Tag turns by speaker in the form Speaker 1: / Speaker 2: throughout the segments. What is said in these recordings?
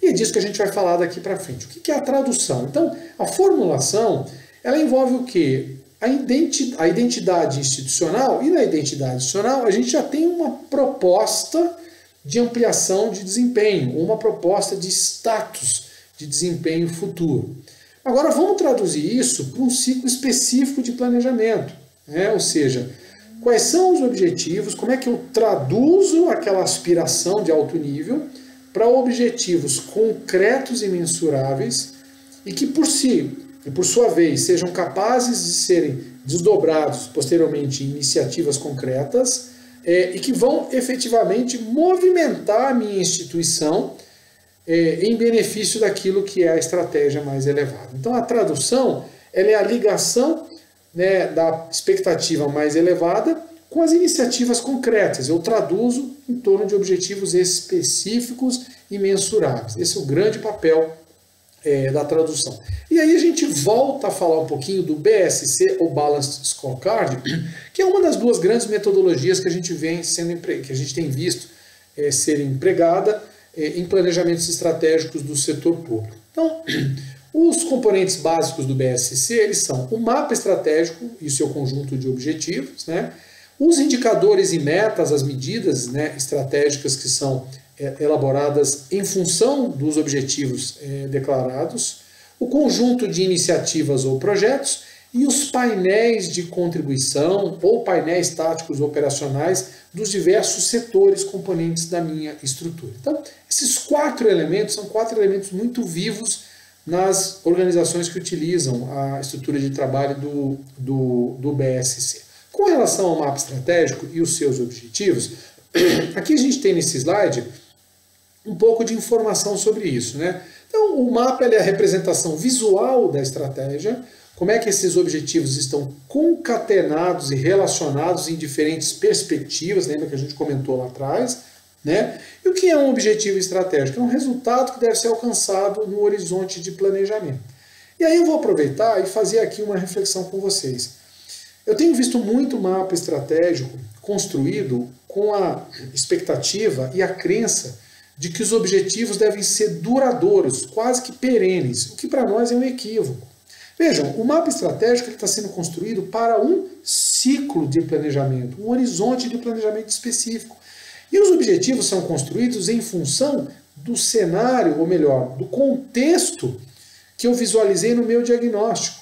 Speaker 1: E é disso que a gente vai falar daqui para frente. O que é a tradução? Então, a formulação, ela envolve o quê? A identidade institucional, e na identidade institucional a gente já tem uma proposta de ampliação de desempenho, uma proposta de status de desempenho futuro. Agora vamos traduzir isso para um ciclo específico de planejamento, né? Ou seja, quais são os objetivos, como é que eu traduzo aquela aspiração de alto nível para objetivos concretos e mensuráveis e que por si e por sua vez sejam capazes de serem desdobrados posteriormente em iniciativas concretas e que vão efetivamente movimentar a minha instituição em benefício daquilo que é a estratégia mais elevada. Então a tradução ela é a ligação, né, da expectativa mais elevada com as iniciativas concretas. Eu traduzo em torno de objetivos específicos e mensuráveis. Esse é o grande papel da tradução. E aí a gente volta a falar um pouquinho do BSC, ou Balanced Scorecard, que é uma das duas grandes metodologias que a gente tem visto ser empregada em planejamentos estratégicos do setor público. Então, os componentes básicos do BSC, eles são o mapa estratégico e o seu conjunto de objetivos, né? Os indicadores e metas, as medidas, né, estratégicas que são elaboradas em função dos objetivos declarados, o conjunto de iniciativas ou projetos e os painéis de contribuição ou painéis táticos operacionais dos diversos setores componentes da minha estrutura. Então, esses 4 elementos são 4 elementos muito vivos nas organizações que utilizam a estrutura de trabalho do BSC. Com relação ao mapa estratégico e os seus objetivos, aqui a gente tem nesse slide um pouco de informação sobre isso, né? Então, o mapa é a representação visual da estratégia, como é que esses objetivos estão concatenados e relacionados em diferentes perspectivas, lembra que a gente comentou lá atrás, né? E o que é um objetivo estratégico? É um resultado que deve ser alcançado no horizonte de planejamento. E aí eu vou aproveitar e fazer aqui uma reflexão com vocês. Eu tenho visto muito mapa estratégico construído com a expectativa e a crença de que os objetivos devem ser duradouros, quase que perenes, o que para nós é um equívoco. Vejam, o mapa estratégico está sendo construído para um ciclo de planejamento, um horizonte de planejamento específico. E os objetivos são construídos em função do cenário, ou melhor, do contexto que eu visualizei no meu diagnóstico.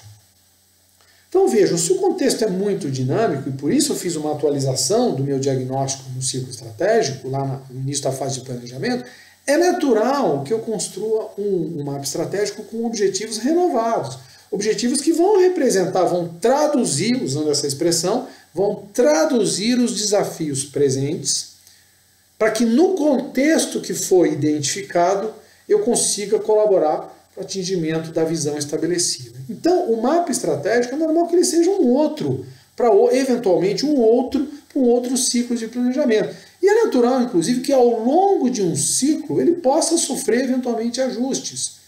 Speaker 1: Então vejam, se o contexto é muito dinâmico, e por isso eu fiz uma atualização do meu diagnóstico no ciclo estratégico, lá no início da fase de planejamento, é natural que eu construa um mapa estratégico com objetivos renovados. Objetivos que vão representar, vão traduzir, usando essa expressão, vão traduzir os desafios presentes, para que no contexto que foi identificado, eu consiga colaborar para o atingimento da visão estabelecida. Então, o mapa estratégico é normal que ele seja um outro, para eventualmente um outro ciclo de planejamento. E é natural, inclusive, que ao longo de um ciclo ele possa sofrer eventualmente ajustes.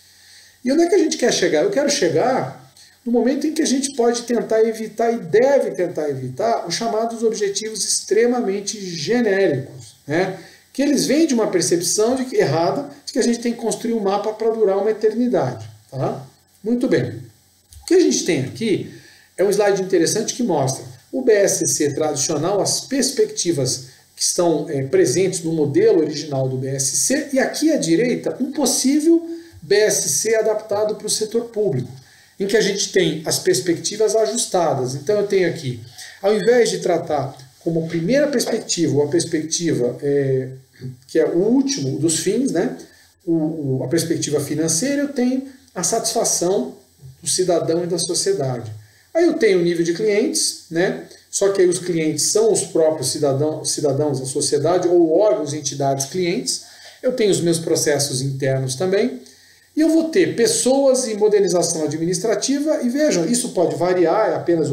Speaker 1: E onde é que a gente quer chegar? Eu quero chegar no momento em que a gente pode tentar evitar e deve tentar evitar os chamados objetivos extremamente genéricos, né? Que eles vêm de uma percepção errada de que a gente tem que construir um mapa para durar uma eternidade. Tá? Muito bem. O que a gente tem aqui é um slide interessante que mostra o BSC tradicional, as perspectivas que estão presentes no modelo original do BSC, e aqui à direita um possível BSC adaptado para o setor público, em que a gente tem as perspectivas ajustadas. Então eu tenho aqui, ao invés de tratar como primeira perspectiva, ou a perspectiva que é o último dos fins, né? A perspectiva financeira, eu tenho a satisfação do cidadão e da sociedade. Aí eu tenho o nível de clientes, né? Só que aí os clientes são os próprios cidadãos da sociedade, ou órgãos e entidades clientes. Eu tenho os meus processos internos também. E eu vou ter pessoas e modernização administrativa, e vejam, isso pode variar, é apenas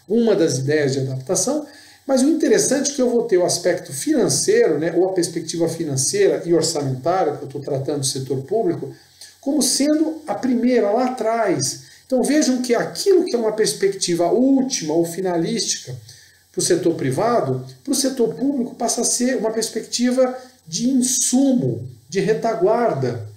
Speaker 1: uma das ideias de adaptação, mas o interessante é que eu vou ter o aspecto financeiro, né, ou a perspectiva financeira e orçamentária, que eu estou tratando do setor público, como sendo a primeira lá atrás. Então vejam que aquilo que é uma perspectiva última ou finalística para o setor privado, para o setor público passa a ser uma perspectiva de insumo, de retaguarda.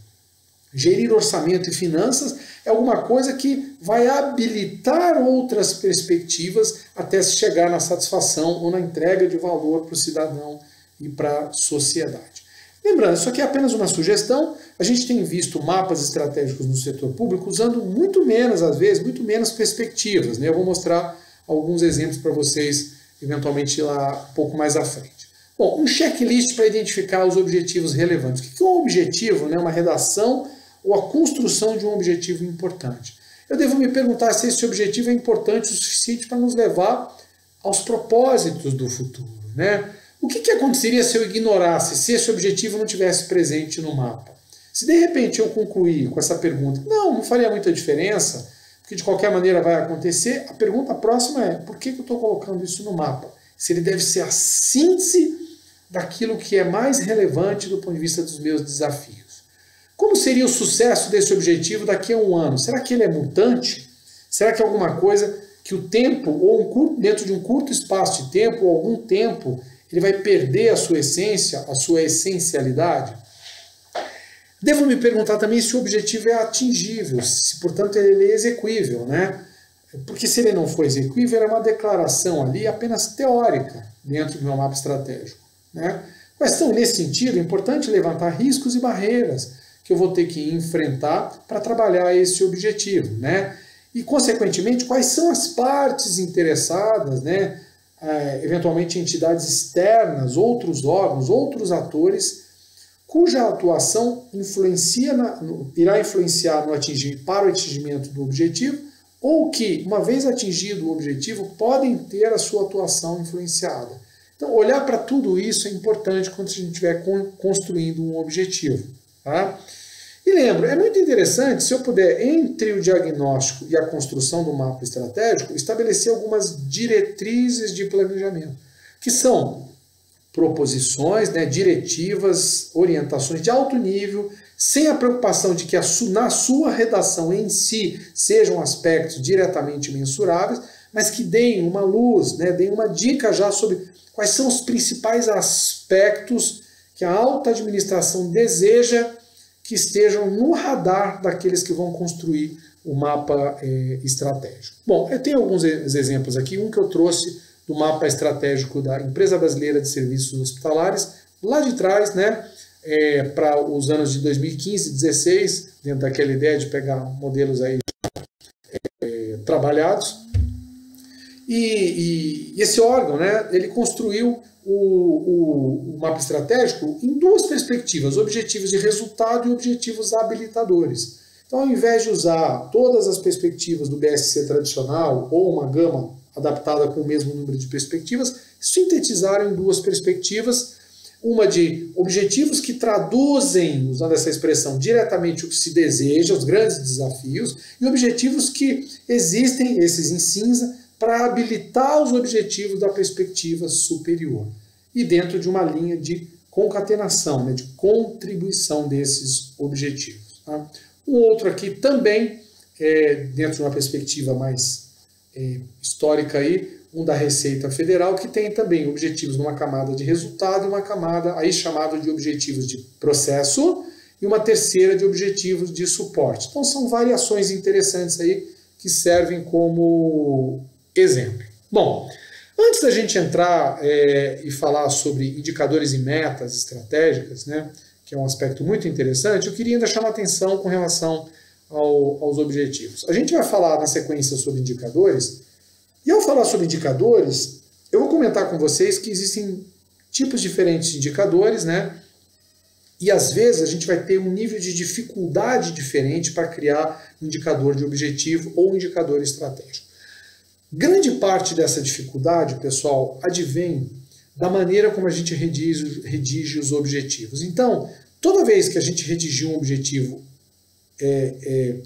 Speaker 1: Gerir orçamento e finanças é alguma coisa que vai habilitar outras perspectivas até se chegar na satisfação ou na entrega de valor para o cidadão e para a sociedade. Lembrando, isso aqui é apenas uma sugestão, a gente tem visto mapas estratégicos no setor público usando muito menos, às vezes, muito menos perspectivas, né? Eu vou mostrar alguns exemplos para vocês, eventualmente, lá um pouco mais à frente. Bom, um checklist para identificar os objetivos relevantes. O que é um objetivo, né? Uma redação ou a construção de um objetivo importante? Eu devo me perguntar se esse objetivo é importante o suficiente para nos levar aos propósitos do futuro, né? O que aconteceria se eu ignorasse, se esse objetivo não tivesse presente no mapa? Se de repente eu concluir com essa pergunta, não faria muita diferença, porque de qualquer maneira vai acontecer, a pergunta próxima é, por que eu estou colocando isso no mapa? Se ele deve ser a síntese daquilo que é mais relevante do ponto de vista dos meus desafios. Como seria o sucesso desse objetivo daqui a um ano? Será que ele é mutante? Será que é alguma coisa que o tempo, ou dentro de um curto espaço de tempo, ou algum tempo, ele vai perder a sua essência, a sua essencialidade? Devo me perguntar também se o objetivo é atingível, se, portanto, ele é execuível, né? Porque se ele não for execuível, é uma declaração ali apenas teórica dentro do meu mapa estratégico, né? Mas, então, nesse sentido, é importante levantar riscos e barreiras que eu vou ter que enfrentar para trabalhar esse objetivo, né? E, consequentemente, quais são as partes interessadas, né? Eventualmente entidades externas, outros órgãos, outros atores, cuja atuação irá influenciar para o atingimento do objetivo, ou que, uma vez atingido o objetivo, podem ter a sua atuação influenciada. Então, olhar para tudo isso é importante quando a gente estiver construindo um objetivo, tá? E lembro, é muito interessante se eu puder, entre o diagnóstico e a construção do mapa estratégico, estabelecer algumas diretrizes de planejamento, que são proposições, né, diretivas, orientações de alto nível, sem a preocupação de que na sua redação em si sejam aspectos diretamente mensuráveis, mas que deem uma luz, né, deem uma dica já sobre quais são os principais aspectos que a alta administração deseja que estejam no radar daqueles que vão construir o mapa estratégico. Bom, eu tenho alguns exemplos aqui, um que eu trouxe do mapa estratégico da Empresa Brasileira de Serviços Hospitalares, lá de trás, né, para os anos de 2015 e 2016, dentro daquela ideia de pegar modelos aí trabalhados. E esse órgão, né, ele construiu o mapa estratégico em duas perspectivas, objetivos de resultado e objetivos habilitadores. Então, ao invés de usar todas as perspectivas do BSC tradicional ou uma gama adaptada com o mesmo número de perspectivas, sintetizaram em duas perspectivas, uma de objetivos que traduzem, usando essa expressão, diretamente o que se deseja, os grandes desafios, e objetivos que existem, esses em cinza, para habilitar os objetivos da perspectiva superior. E dentro de uma linha de concatenação, né, de contribuição desses objetivos. Tá? Um outro aqui também, dentro de uma perspectiva mais histórica, aí, um da Receita Federal, que tem também objetivos numa camada de resultado e uma camada aí chamada de objetivos de processo e uma terceira de objetivos de suporte. Então são variações interessantes aí que servem como exemplo. Bom, antes da gente entrar e falar sobre indicadores e metas estratégicas, né, que é um aspecto muito interessante, eu queria ainda chamar a atenção com relação aos objetivos. A gente vai falar na sequência sobre indicadores, e ao falar sobre indicadores, eu vou comentar com vocês que existem tipos diferentes de indicadores, né? E às vezes a gente vai ter um nível de dificuldade diferente para criar um indicador de objetivo ou um indicador estratégico. Grande parte dessa dificuldade, pessoal, advém da maneira como a gente redige os objetivos. Então, toda vez que a gente redigir um objetivo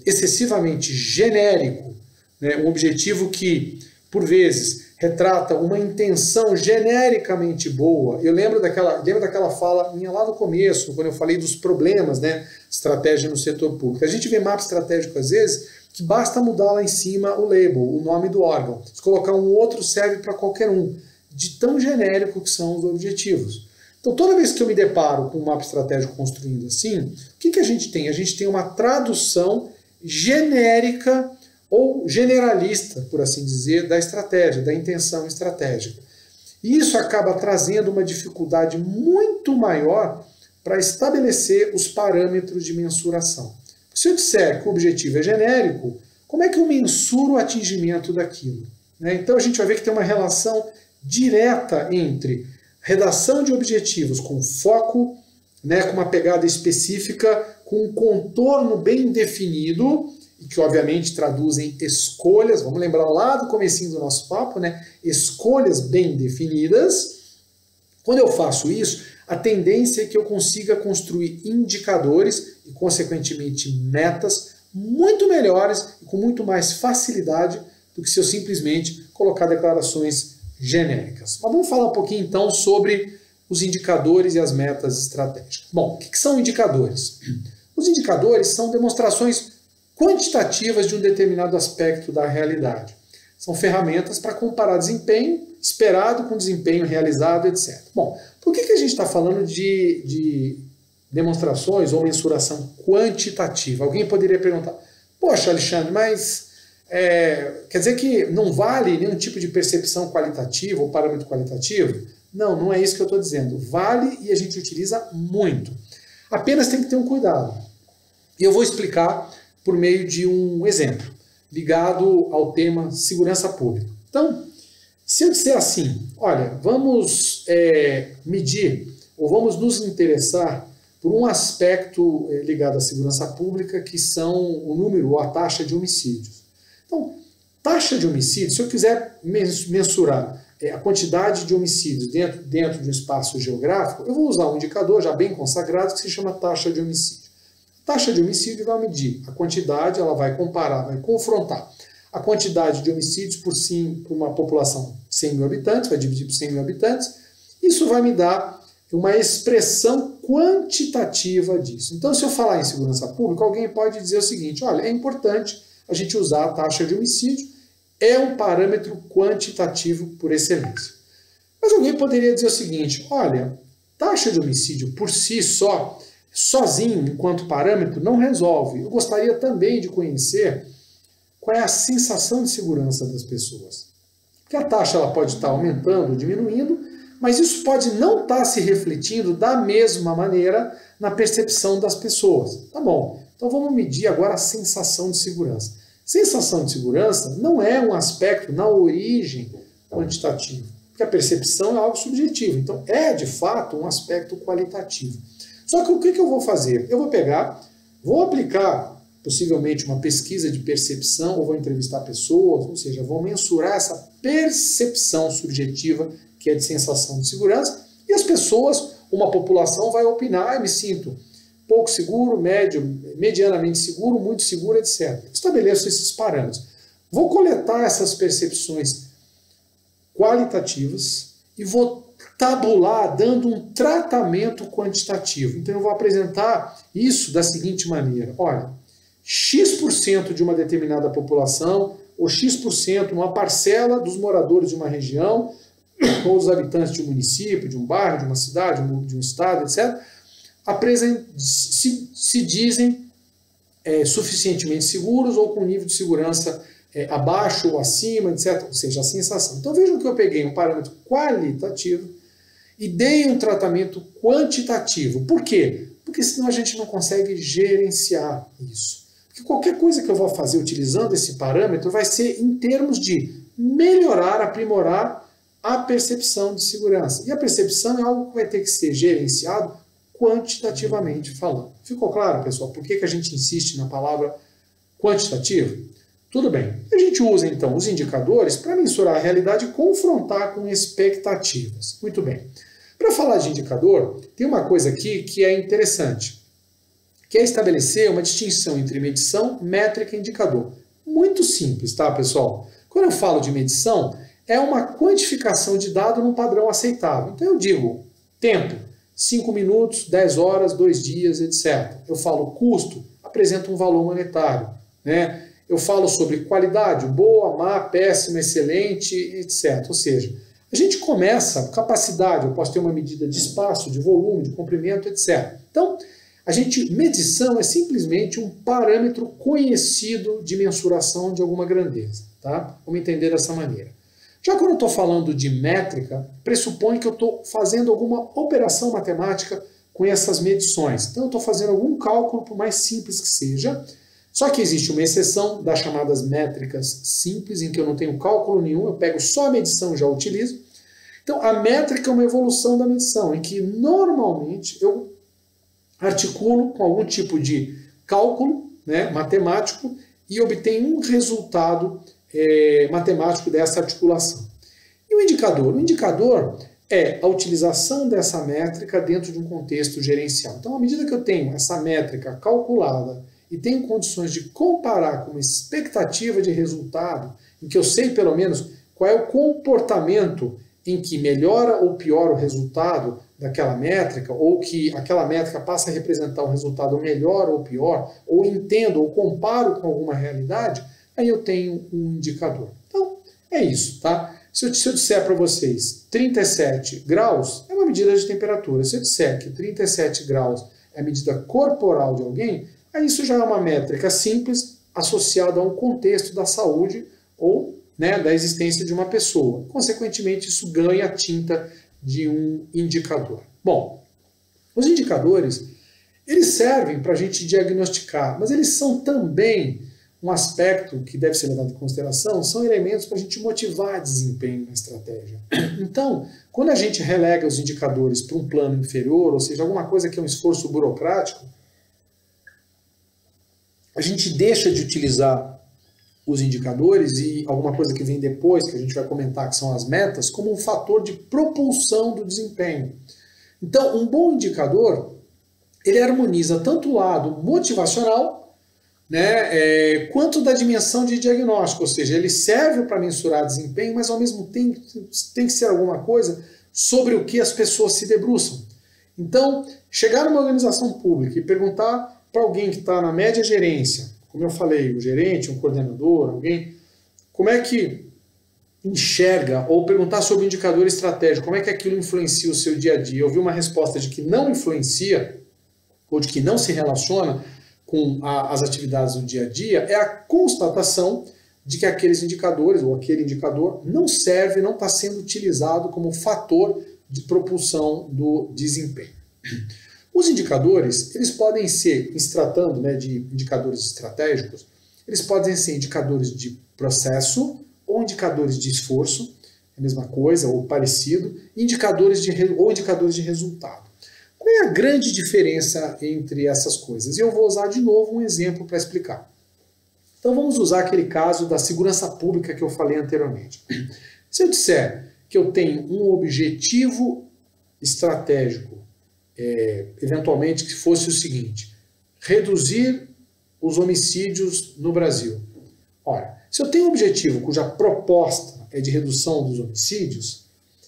Speaker 1: excessivamente genérico, né, um objetivo que, por vezes, retrata uma intenção genericamente boa. Eu lembro daquela fala minha lá no começo, quando eu falei dos problemas, né, estratégia no setor público. A gente vê mapa estratégico, às vezes, que basta mudar lá em cima o label, o nome do órgão. Se colocar um outro, serve para qualquer um, de tão genérico que são os objetivos. Então, toda vez que eu me deparo com um mapa estratégico construindo assim, o que a gente tem? A gente tem uma tradução genérica ou generalista, por assim dizer, da estratégia, da intenção estratégica. E isso acaba trazendo uma dificuldade muito maior para estabelecer os parâmetros de mensuração. Se eu disser que o objetivo é genérico, como é que eu mensuro o atingimento daquilo? Então a gente vai ver que tem uma relação direta entre redação de objetivos com foco, com uma pegada específica, com um contorno bem definido, e que obviamente traduzem escolhas, vamos lembrar lá do comecinho do nosso papo, escolhas bem definidas. Quando eu faço isso, a tendência é que eu consiga construir indicadores e, consequentemente, metas muito melhores e com muito mais facilidade do que se eu simplesmente colocar declarações genéricas. Mas vamos falar um pouquinho então sobre os indicadores e as metas estratégicas. Bom, o que são indicadores? Os indicadores são demonstrações quantitativas de um determinado aspecto da realidade. São ferramentas para comparar desempenho esperado com desempenho realizado, etc. Bom, por que a gente está falando de demonstrações ou mensuração quantitativa? Alguém poderia perguntar, poxa, Alexandre, mas quer dizer que não vale nenhum tipo de percepção qualitativa ou parâmetro qualitativo? Não, não é isso que eu estou dizendo. Vale e a gente utiliza muito. Apenas tem que ter um cuidado. E eu vou explicar por meio de um exemplo ligado ao tema segurança pública. Então, se eu disser assim, olha, vamos medir ou vamos nos interessar por um aspecto ligado à segurança pública, que são o número ou a taxa de homicídios. Então, taxa de homicídios, se eu quiser mensurar a quantidade de homicídios dentro de um espaço geográfico, eu vou usar um indicador já bem consagrado que se chama taxa de homicídio. Taxa de homicídio vai medir a quantidade, ela vai comparar, vai confrontar a quantidade de homicídios por uma população de 100 mil habitantes, vai dividir por 100 mil habitantes. Isso vai me dar uma expressão quantitativa disso. Então, se eu falar em segurança pública, alguém pode dizer o seguinte, olha, é importante a gente usar a taxa de homicídio, é um parâmetro quantitativo por excelência. Mas alguém poderia dizer o seguinte, olha, taxa de homicídio por si só, sozinho, enquanto parâmetro, não resolve. Eu gostaria também de conhecer qual é a sensação de segurança das pessoas. Porque a taxa ela pode estar aumentando ou diminuindo, mas isso pode não estar se refletindo da mesma maneira na percepção das pessoas. Tá bom, então vamos medir agora a sensação de segurança. Sensação de segurança não é um aspecto, na origem, quantitativo, porque a percepção é algo subjetivo, então é, de fato, um aspecto qualitativo. Só que o que eu vou fazer? Eu vou pegar, vou aplicar possivelmente uma pesquisa de percepção, ou vou entrevistar pessoas, ou seja, vou mensurar essa percepção subjetiva que é de sensação de segurança, e as pessoas, uma população vai opinar, eu me sinto pouco seguro, médio, medianamente seguro, muito seguro, etc. Estabeleço esses parâmetros. Vou coletar essas percepções qualitativas e vou tabular dando um tratamento quantitativo. Então eu vou apresentar isso da seguinte maneira. Olha, X% de uma determinada população, ou X%, uma parcela dos moradores de uma região, ou dos habitantes de um município, de um bairro, de uma cidade, de um estado, etc., se dizem suficientemente seguros ou com nível de segurança abaixo ou acima, etc. Ou seja, a sensação. Então vejam que eu peguei um parâmetro qualitativo e dei um tratamento quantitativo. Por quê? Porque senão a gente não consegue gerenciar isso. Porque qualquer coisa que eu vou fazer utilizando esse parâmetro vai ser em termos de melhorar, aprimorar a percepção de segurança. E a percepção é algo que vai ter que ser gerenciado quantitativamente falando. Ficou claro, pessoal, por que a gente insiste na palavra quantitativo? Tudo bem. A gente usa, então, os indicadores para mensurar a realidade e confrontar com expectativas. Muito bem. Para falar de indicador, tem uma coisa aqui que é interessante, que é estabelecer uma distinção entre medição, métrica e indicador. Muito simples, tá, pessoal? Quando eu falo de medição, é uma quantificação de dado num padrão aceitável. Então eu digo tempo, 5 minutos, 10 horas, 2 dias, etc. Eu falo custo, apresento um valor monetário, né? Eu falo sobre qualidade, boa, má, péssima, excelente, etc. Ou seja, A gente começa capacidade, eu posso ter uma medida de espaço, de volume, de comprimento, etc. Então, medição é simplesmente um parâmetro conhecido de mensuração de alguma grandeza, tá? Vamos entender dessa maneira. Já quando eu estou falando de métrica, pressupõe que eu estou fazendo alguma operação matemática com essas medições. Então eu estou fazendo algum cálculo, por mais simples que seja, só que existe uma exceção das chamadas métricas simples, em que eu não tenho cálculo nenhum, eu pego só a medição e já utilizo. Então a métrica é uma evolução da medição, em que normalmente eu articulo com algum tipo de cálculo, né, matemático, e obtenho um resultado matemático dessa articulação. E o indicador? O indicador é a utilização dessa métrica dentro de um contexto gerencial. Então, à medida que eu tenho essa métrica calculada e tenho condições de comparar com uma expectativa de resultado, em que eu sei pelo menos qual é o comportamento em que melhora ou piora o resultado daquela métrica, ou que aquela métrica passa a representar um resultado melhor ou pior, ou entendo ou comparo com alguma realidade, aí eu tenho um indicador. Então, é isso, tá? Se eu disser para vocês 37 graus, é uma medida de temperatura. Se eu disser que 37 graus é a medida corporal de alguém, aí isso já é uma métrica simples associada a um contexto da saúde ou, né, da existência de uma pessoa. Consequentemente, isso ganha a tinta de um indicador. Bom, os indicadores, eles servem para a gente diagnosticar, mas eles são também um aspecto que deve ser levado em consideração, são elementos para a gente motivar desempenho na estratégia. Então, quando a gente relega os indicadores para um plano inferior, ou seja, alguma coisa que é um esforço burocrático, a gente deixa de utilizar os indicadores e alguma coisa que vem depois, que a gente vai comentar, que são as metas, como um fator de propulsão do desempenho. Então, um bom indicador, ele harmoniza tanto o lado motivacional, né, quanto da dimensão de diagnóstico, ou seja, ele serve para mensurar desempenho, mas ao mesmo tempo tem que ser alguma coisa sobre o que as pessoas se debruçam. Então, chegar numa organização pública e perguntar para alguém que está na média gerência, como eu falei, um gerente, um coordenador, alguém, como é que enxerga, ou perguntar sobre o indicador estratégico, como é que aquilo influencia o seu dia a dia, eu vi uma resposta de que não influencia, ou de que não se relaciona com as atividades do dia a dia, é a constatação de que aqueles indicadores, ou aquele indicador, não serve, não está sendo utilizado como fator de propulsão do desempenho. Os indicadores, eles podem ser, se tratando, né, de indicadores estratégicos, eles podem ser indicadores de processo ou indicadores de esforço, é a mesma coisa, ou parecido, ou indicadores de resultado. Qual é a grande diferença entre essas coisas? E eu vou usar de novo um exemplo para explicar. Então vamos usar aquele caso da segurança pública que eu falei anteriormente. Se eu disser que eu tenho um objetivo estratégico, eventualmente que fosse o seguinte: reduzir os homicídios no Brasil. Ora, se eu tenho um objetivo cuja proposta é de redução dos homicídios,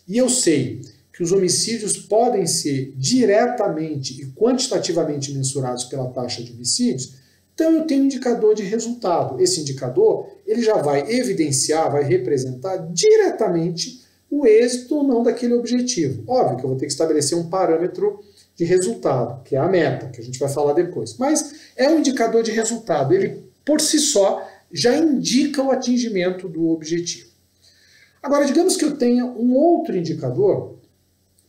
Speaker 1: e eu sei que os homicídios podem ser diretamente e quantitativamente mensurados pela taxa de homicídios, então eu tenho um indicador de resultado. Esse indicador, ele já vai evidenciar, vai representar diretamente o êxito ou não daquele objetivo. Óbvio que eu vou ter que estabelecer um parâmetro de resultado, que é a meta, que a gente vai falar depois. Mas é um indicador de resultado. Ele, por si só, já indica o atingimento do objetivo. Agora, digamos que eu tenha um outro indicador,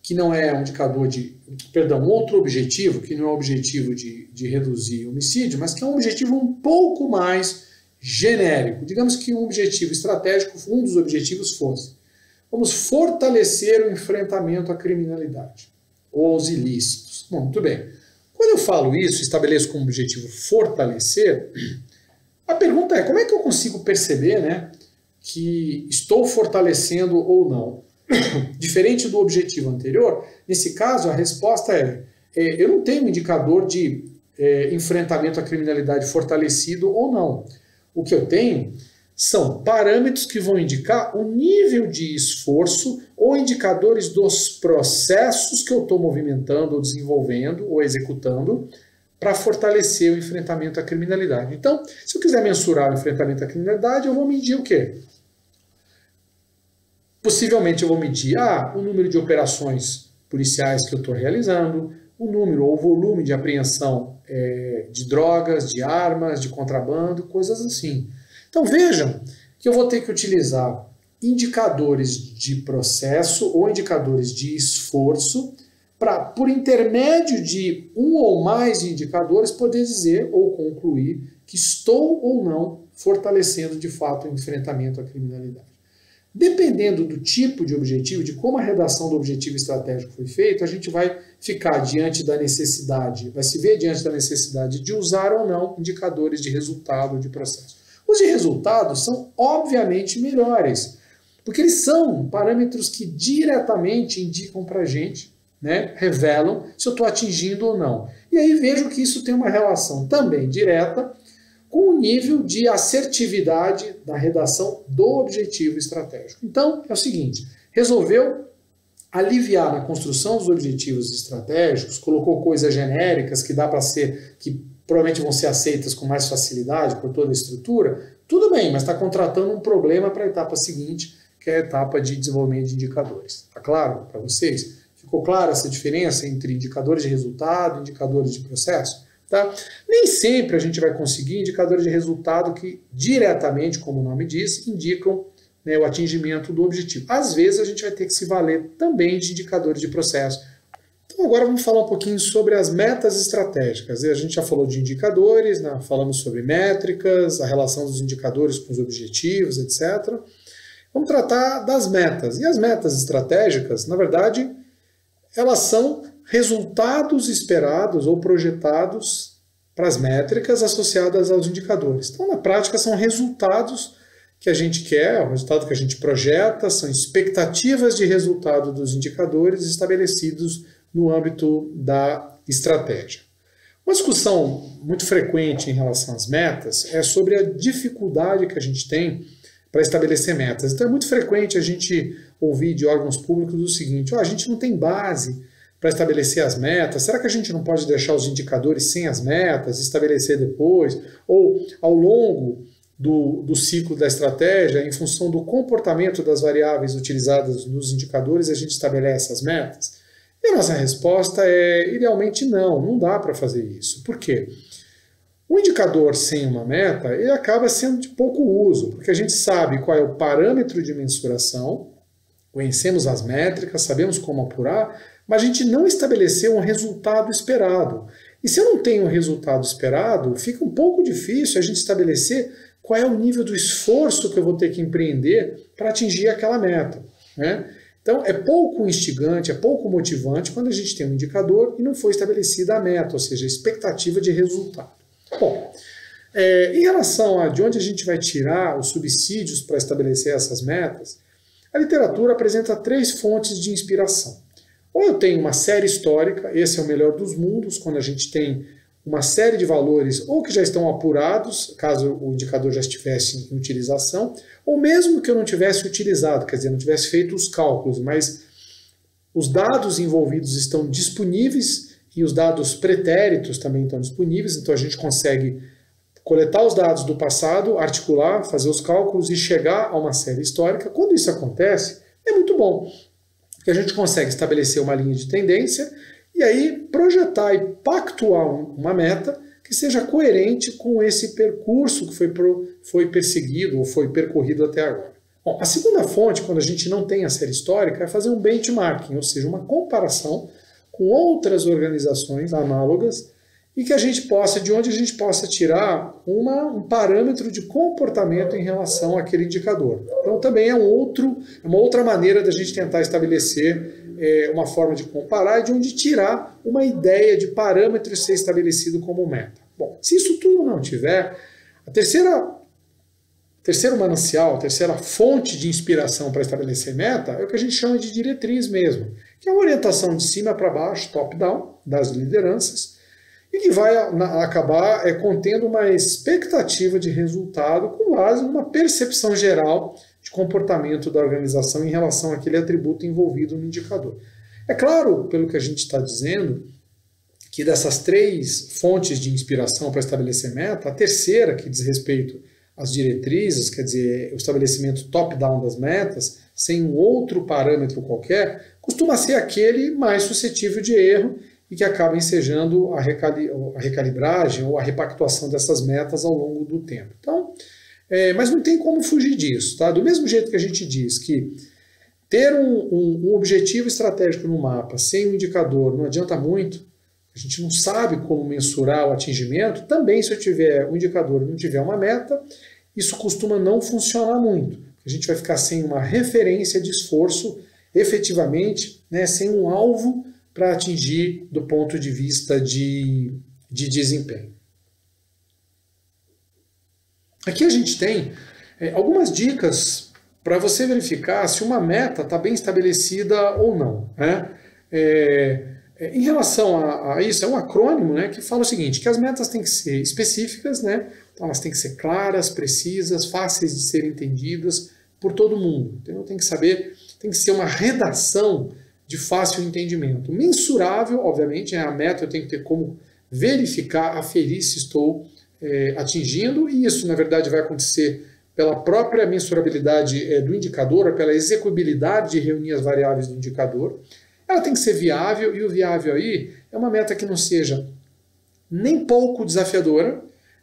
Speaker 1: que não é um indicador um outro objetivo, que não é o objetivo de reduzir homicídio, mas que é um objetivo um pouco mais genérico. Digamos que um objetivo estratégico, um dos objetivos fosse: vamos fortalecer o enfrentamento à criminalidade ou aos ilícitos. Bom, muito bem. Quando eu falo isso, estabeleço como objetivo fortalecer, a pergunta é: como é que eu consigo perceber, né, que estou fortalecendo ou não? Diferente do objetivo anterior, nesse caso a resposta eu não tenho um indicador de enfrentamento à criminalidade fortalecido ou não. O que eu tenho são parâmetros que vão indicar o nível de esforço ou indicadores dos processos que eu estou movimentando, ou desenvolvendo, ou executando para fortalecer o enfrentamento à criminalidade. Então, se eu quiser mensurar o enfrentamento à criminalidade, eu vou medir o quê? Possivelmente eu vou medir o número de operações policiais que eu estou realizando, o número ou volume de apreensão de drogas, de armas, de contrabando, coisas assim. Então vejam que eu vou ter que utilizar indicadores de processo ou indicadores de esforço para, por intermédio de um ou mais indicadores, poder dizer ou concluir que estou ou não fortalecendo de fato o enfrentamento à criminalidade. Dependendo do tipo de objetivo, de como a redação do objetivo estratégico foi feita, a gente vai ficar diante da necessidade, vai se ver diante da necessidade de usar ou não indicadores de resultado de processo. Os de resultado são obviamente melhores, porque eles são parâmetros que diretamente indicam para a gente, né, revelam se eu estou atingindo ou não. E aí vejo que isso tem uma relação também direta com o nível de assertividade da redação do objetivo estratégico. Então, é o seguinte, resolveu aliviar na construção dos objetivos estratégicos, colocou coisas genéricas que dá para ser, que provavelmente vão ser aceitas com mais facilidade por toda a estrutura, tudo bem, mas está contratando um problema para a etapa seguinte, que é a etapa de desenvolvimento de indicadores. Está claro para vocês? Ficou clara essa diferença entre indicadores de resultado e indicadores de processo? Tá? Nem sempre a gente vai conseguir indicadores de resultado que diretamente, como o nome diz, indicam, né, o atingimento do objetivo. Às vezes a gente vai ter que se valer também de indicadores de processo. Então agora vamos falar um pouquinho sobre as metas estratégicas. A gente já falou de indicadores, né, falamos sobre métricas, a relação dos indicadores com os objetivos, etc. Vamos tratar das metas. E as metas estratégicas, na verdade, elas são resultados esperados ou projetados para as métricas associadas aos indicadores. Então, na prática, são resultados que a gente quer, o resultado que a gente projeta, são expectativas de resultado dos indicadores estabelecidos no âmbito da estratégia. Uma discussão muito frequente em relação às metas é sobre a dificuldade que a gente tem para estabelecer metas. Então, é muito frequente a gente ouvir de órgãos públicos o seguinte: a gente não tem base para estabelecer as metas, será que a gente não pode deixar os indicadores sem as metas, estabelecer depois? Ou, ao longo do ciclo da estratégia, em função do comportamento das variáveis utilizadas nos indicadores, a gente estabelece as metas? E a nossa resposta é, idealmente, não dá para fazer isso. Por quê? O indicador sem uma meta, ele acaba sendo de pouco uso, porque a gente sabe qual é o parâmetro de mensuração, conhecemos as métricas, sabemos como apurar, mas a gente não estabeleceu um resultado esperado. E se eu não tenho um resultado esperado, fica um pouco difícil a gente estabelecer qual é o nível do esforço que eu vou ter que empreender para atingir aquela meta, né? Então, é pouco instigante, é pouco motivante quando a gente tem um indicador e não foi estabelecida a meta, ou seja, a expectativa de resultado. Bom, em relação a de onde a gente vai tirar os subsídios para estabelecer essas metas, a literatura apresenta 3 fontes de inspiração. Ou eu tenho uma série histórica, esse é o melhor dos mundos, quando a gente tem uma série de valores ou que já estão apurados, caso o indicador já estivesse em utilização, ou mesmo que eu não tivesse utilizado, quer dizer, não tivesse feito os cálculos, mas os dados envolvidos estão disponíveis e os dados pretéritos também estão disponíveis, então a gente consegue coletar os dados do passado, articular, fazer os cálculos e chegar a uma série histórica. Quando isso acontece, é muito bom, porque a gente consegue estabelecer uma linha de tendência e aí projetar e pactuar uma meta que seja coerente com esse percurso que foi perseguido ou foi percorrido até agora. Bom, a segunda fonte, quando a gente não tem a série histórica, é fazer um benchmarking, ou seja, uma comparação com outras organizações análogas e que a gente possa, de onde a gente possa tirar um parâmetro de comportamento em relação àquele indicador. Então também é uma outra maneira da gente tentar estabelecer uma forma de comparar e de onde tirar uma ideia de parâmetro ser estabelecido como meta. Bom, se isso tudo não tiver, a terceiro manancial, a terceira fonte de inspiração para estabelecer meta é o que a gente chama de diretriz mesmo, que é uma orientação de cima para baixo, top-down, das lideranças, e que vai acabar contendo uma expectativa de resultado com base numa percepção geral de comportamento da organização em relação àquele atributo envolvido no indicador. É claro, pelo que a gente está dizendo, que dessas 3 fontes de inspiração para estabelecer meta, a terceira, que diz respeito as diretrizes, quer dizer, o estabelecimento top-down das metas, sem um outro parâmetro qualquer, costuma ser aquele mais suscetível de erro e que acaba ensejando a recalibragem ou a repactuação dessas metas ao longo do tempo. Então, mas não tem como fugir disso, tá? Do mesmo jeito que a gente diz que ter um objetivo estratégico no mapa sem um indicador não adianta muito, a gente não sabe como mensurar o atingimento, também se eu tiver um indicador e não tiver uma meta, isso costuma não funcionar muito. A gente vai ficar sem uma referência de esforço, efetivamente, né, sem um alvo para atingir do ponto de vista de desempenho. Aqui a gente tem algumas dicas para você verificar se uma meta está bem estabelecida ou não, né? Em relação a isso, é um acrônimo, né, que fala o seguinte, que as metas têm que ser específicas, né, então elas têm que ser claras, precisas, fáceis de serem entendidas por todo mundo. Então tem que saber, tem que ser uma redação de fácil entendimento. Mensurável, obviamente, a meta eu tenho que ter como verificar, aferir se estou atingindo, e isso, na verdade, vai acontecer pela própria mensurabilidade do indicador, pela execuibilidade de reunir as variáveis do indicador. Ela tem que ser viável, e o viável aí é uma meta que não seja nem pouco desafiadora,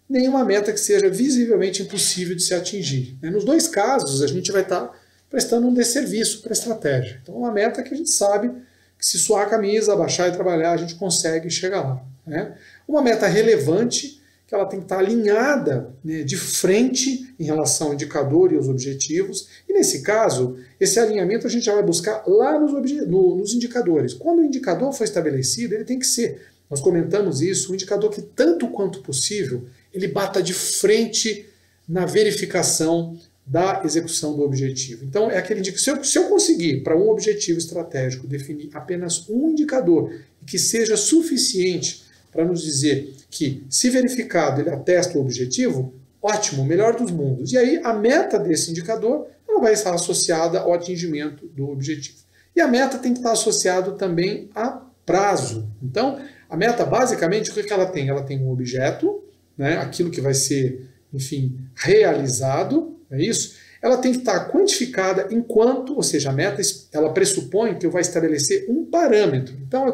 Speaker 1: nem uma meta que seja visivelmente impossível de se atingir. Nos dois casos, a gente vai estar prestando um desserviço para a estratégia. Então, uma meta que a gente sabe que se suar a camisa, abaixar e trabalhar, a gente consegue chegar lá, né? Uma meta relevante, que ela tem que estar alinhada, né, de frente em relação ao indicador e aos objetivos. E nesse caso, esse alinhamento a gente já vai buscar lá nos indicadores. Quando o indicador for estabelecido, ele tem que ser, nós comentamos isso, um indicador que tanto quanto possível, ele bata de frente na verificação da execução do objetivo. Então, é aquele indicador, se eu conseguir, para um objetivo estratégico, definir apenas um indicador que seja suficiente para nos dizer que, se verificado, ele atesta o objetivo, ótimo, melhor dos mundos. E aí, a meta desse indicador ela vai estar associada ao atingimento do objetivo. E a meta tem que estar associada também a prazo. Então, a meta, basicamente, o que ela tem? Ela tem um objeto, né, aquilo que vai ser, enfim, realizado, é isso? Ela tem que estar quantificada enquanto, ou seja, a meta, ela pressupõe que eu vou estabelecer um parâmetro. Então,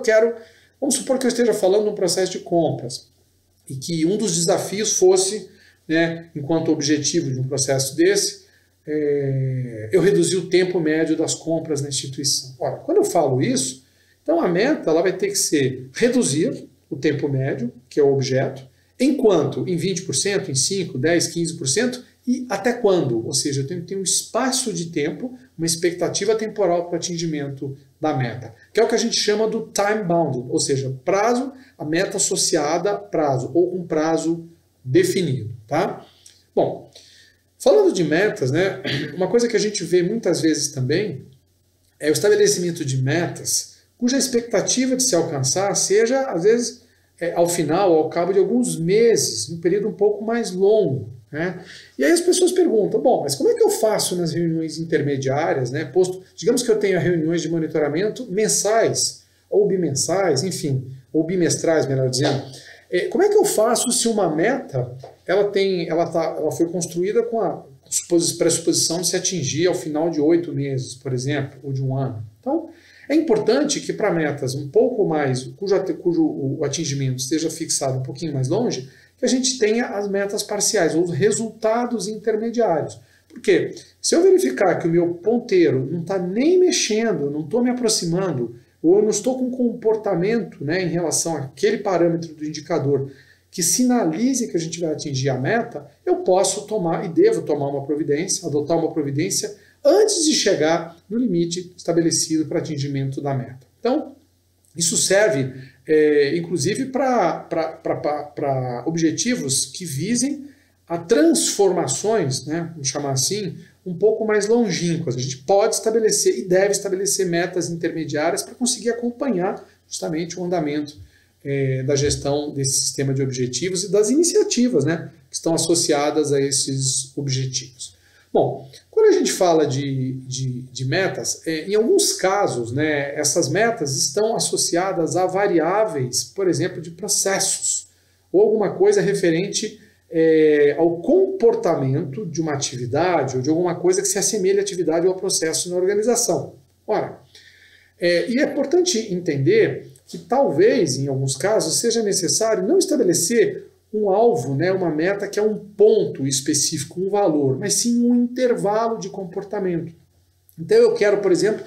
Speaker 1: vamos supor que eu esteja falando de um processo de compras e que um dos desafios fosse, né, enquanto objetivo de um processo desse, eu reduzir o tempo médio das compras na instituição. Ora, quando eu falo isso, então a meta ela vai ter que ser reduzir o tempo médio, que é o objeto, enquanto em 20%, em 5%, 10%, 15%, e até quando? Ou seja, eu tenho que ter um espaço de tempo, uma expectativa temporal para o atingimento da meta, que é o que a gente chama do time bound, ou seja, prazo, a meta associada a prazo, ou um prazo definido, tá? Bom, falando de metas, né, uma coisa que a gente vê muitas vezes também é o estabelecimento de metas cuja expectativa de se alcançar seja, às vezes, ao final, ao cabo de alguns meses, um período um pouco mais longo, né? E aí as pessoas perguntam, bom, mas como é que eu faço nas reuniões intermediárias, né? Digamos que eu tenha reuniões de monitoramento mensais, ou bimensais, enfim, ou bimestrais, melhor dizendo. Como é que eu faço se uma meta ela foi construída com a pressuposição de se atingir ao final de 8 meses, por exemplo, ou de um ano? Então, é importante que para metas um pouco mais, cujo o atingimento esteja fixado um pouquinho mais longe, que a gente tenha as metas parciais, ou os resultados intermediários. Por quê? Se eu verificar que o meu ponteiro não está nem mexendo, não estou me aproximando, ou eu não estou com um comportamento, né, em relação àquele parâmetro do indicador que sinalize que a gente vai atingir a meta, eu posso tomar e devo tomar uma providência, adotar uma providência antes de chegar no limite estabelecido para atingimento da meta. Então, isso serve, inclusive, para objetivos que visem a transformações, né, vamos chamar assim, um pouco mais longínquas. A gente pode estabelecer e deve estabelecer metas intermediárias para conseguir acompanhar justamente o andamento da gestão desse sistema de objetivos e das iniciativas, né, que estão associadas a esses objetivos. Bom, quando a gente fala de metas, em alguns casos, né, essas metas estão associadas a variáveis, por exemplo, de processos, ou alguma coisa referente ao comportamento de uma atividade ou de alguma coisa que se assemelhe à atividade ou ao processo na organização. Ora, e é importante entender que talvez, em alguns casos, seja necessário não estabelecer um alvo, né, uma meta que é um ponto específico, um valor, mas sim um intervalo de comportamento. Então eu quero, por exemplo,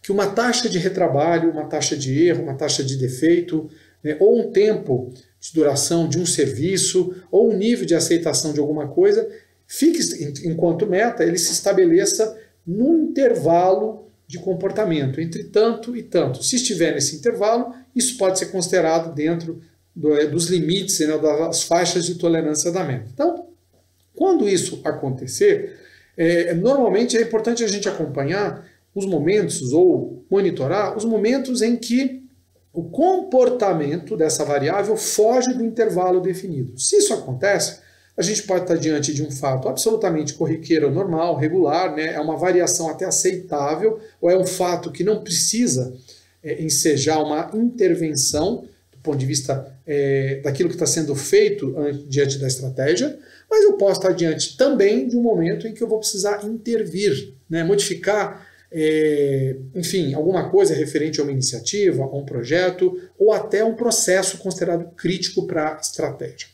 Speaker 1: que uma taxa de retrabalho, uma taxa de erro, uma taxa de defeito, né, ou um tempo de duração de um serviço, ou um nível de aceitação de alguma coisa, fique, enquanto meta, ele se estabeleça num intervalo de comportamento, entre tanto e tanto. Se estiver nesse intervalo, isso pode ser considerado dentro dos limites, né, das faixas de tolerância da meta. Então, quando isso acontecer, normalmente é importante a gente acompanhar os momentos ou monitorar os momentos em que o comportamento dessa variável foge do intervalo definido. Se isso acontece, a gente pode estar diante de um fato absolutamente corriqueiro, normal, regular, né? É uma variação até aceitável, ou é um fato que não precisa ensejar uma intervenção do ponto de vista daquilo que está sendo feito diante da estratégia, mas eu posso estar diante também de um momento em que eu vou precisar intervir, né? Modificar enfim, alguma coisa referente a uma iniciativa, a um projeto, ou até um processo considerado crítico para a estratégia.